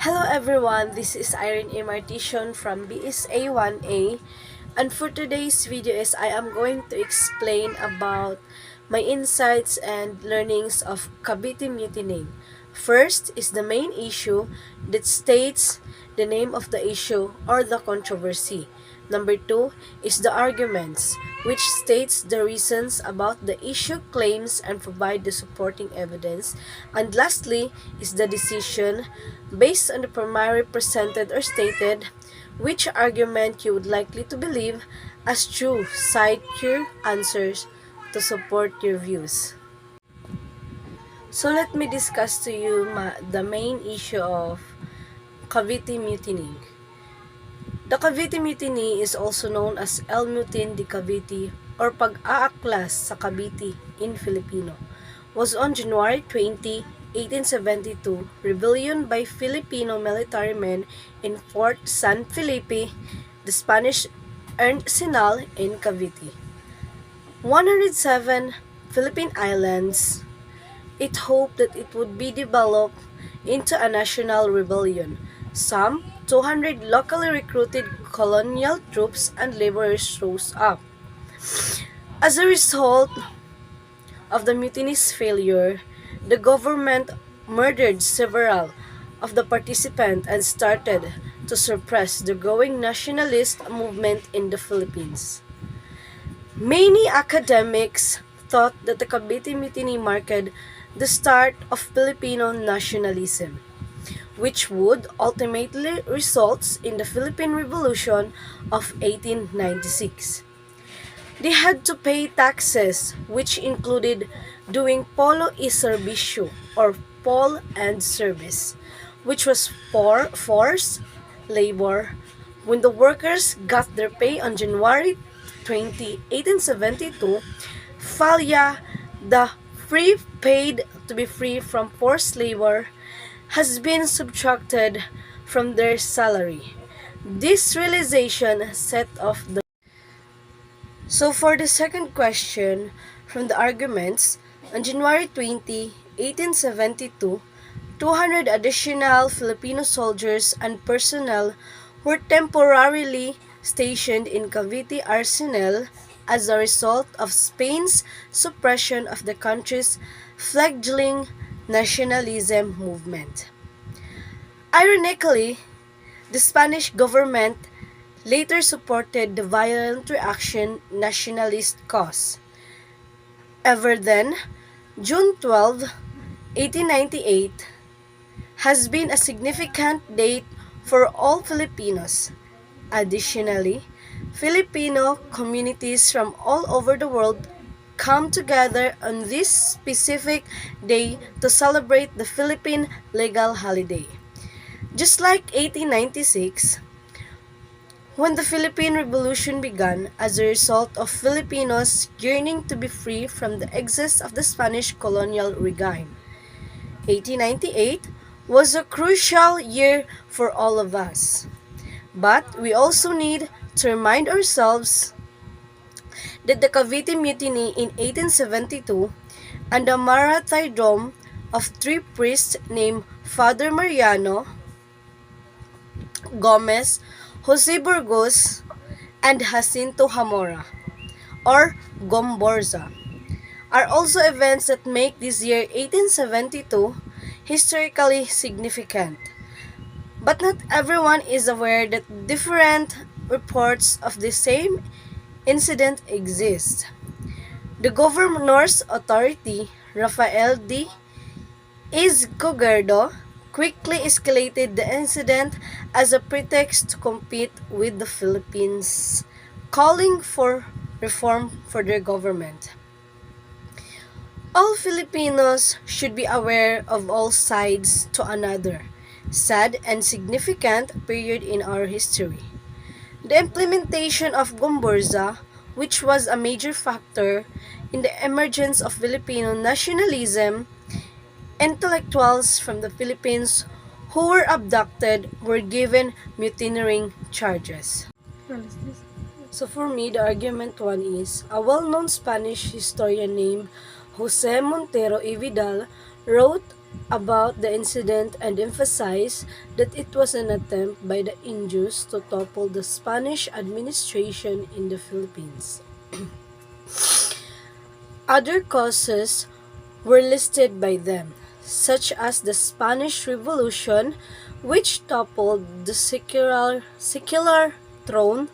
Hello everyone, this is Irene A. Martition from BSA 1A, and for today's video I am going to explain about my insights and learnings of Cavite Mutiny. First is the main issue that states the name of the issue or the controversy. Number 2 is the arguments, which states the reasons about the issue, claims, and provide the supporting evidence. And lastly is the decision, based on the primary presented or stated, which argument you would likely to believe as true. Cite your answers to support your views. So let me discuss to you the main issue of Cavite Mutiny. The Cavite Mutiny is also known as El Mutin de Cavite or Pag-aaklas sa Cavite in Filipino, was on January 20, 1872, rebellion by Filipino military men in Fort San Felipe, the Spanish arsenal in Cavite. 107 Philippine islands. It hoped that it would be developed into a national rebellion. Some 200 locally recruited colonial troops and laborers rose up. As a result of the mutiny's failure, the government murdered several of the participants and started to suppress the growing nationalist movement in the Philippines. Many academics thought that the Cavite Mutiny marked the start of Filipino nationalism, which would ultimately result in the Philippine Revolution of 1896. They had to pay taxes, which included doing polo y servicio, or Paul and service, which was forced labor. When the workers got their pay on January 20, 1872, Falya, the free paid to be free from forced labor, has been subtracted from their salary. This realization set off the. So for the second question, from the arguments, on January 20, 1872, 200 additional Filipino soldiers and personnel were temporarily stationed in Cavite Arsenal as a result of Spain's suppression of the country's fledgling nationalism movement. Ironically, the Spanish government later supported the violent reaction nationalist cause. Ever then, June 12, 1898, has been a significant date for all Filipinos. Additionally, Filipino communities from all over the world come together on this specific day to celebrate the Philippine legal holiday. Just like 1896, when the Philippine Revolution began as a result of Filipinos yearning to be free from the excess of the Spanish colonial regime. 1898 was a crucial year for all of us. But we also need to remind ourselves that the Cavite Mutiny in 1872 and the martyrdom of three priests named Father Mariano, Gomez, Jose Burgos, and Jacinto Zamora, or Gomborza, are also events that make this year 1872 historically significant. But not everyone is aware that different reports of the same incident exist. The governor's authority, Rafael D. Izquierdo, quickly escalated the incident as a pretext to compete with the Philippines, calling for reform for their government. All Filipinos should be aware of all sides to another sad and significant period in our history. The implementation of Gomborza, which was a major factor in the emergence of Filipino nationalism, intellectuals from the Philippines who were abducted were given mutineering charges. So for me, the argument one is, a well-known Spanish historian named Jose Montero y Vidal wrote about the incident and emphasized that it was an attempt by the Indios to topple the Spanish administration in the Philippines. Other causes were listed by them, such as the Spanish Revolution, which toppled the secular throne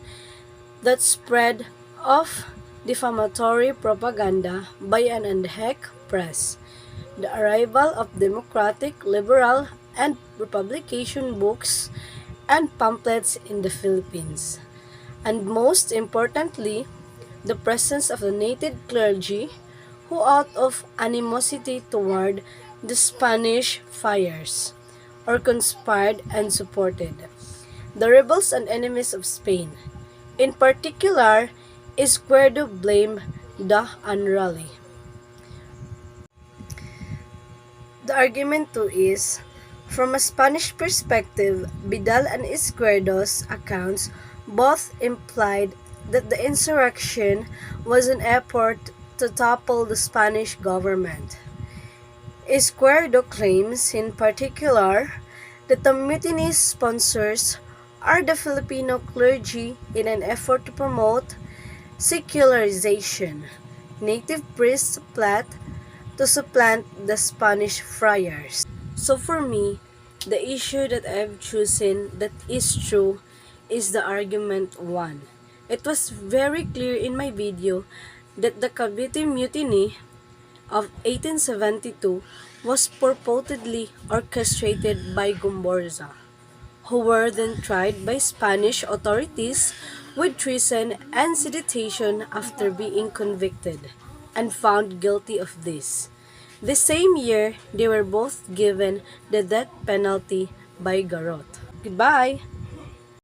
that spread of defamatory propaganda by an unhacked press, the arrival of democratic, liberal, and republican books and pamphlets in the Philippines, and most importantly, the presence of the native clergy who, out of animosity toward the Spanish friars, or conspired and supported the rebels and enemies of Spain. In particular, Izquierdo blamed the unruly. The argument too is, from a Spanish perspective, Vidal and Izquierdo's accounts both implied that the insurrection was an effort to topple the Spanish government. Izquierdo claims, in particular, that the mutiny's sponsors are the Filipino clergy in an effort to promote secularization. Native priests plot to supplant the Spanish friars. So for me, the issue that I've chosen that is true is the argument 1. It was very clear in my video that the Cavite Mutiny of 1872 was purportedly orchestrated by Gomborza, who were then tried by Spanish authorities with treason and sedition after being convicted and found guilty of this. The same year, they were both given the death penalty by Garot. Goodbye!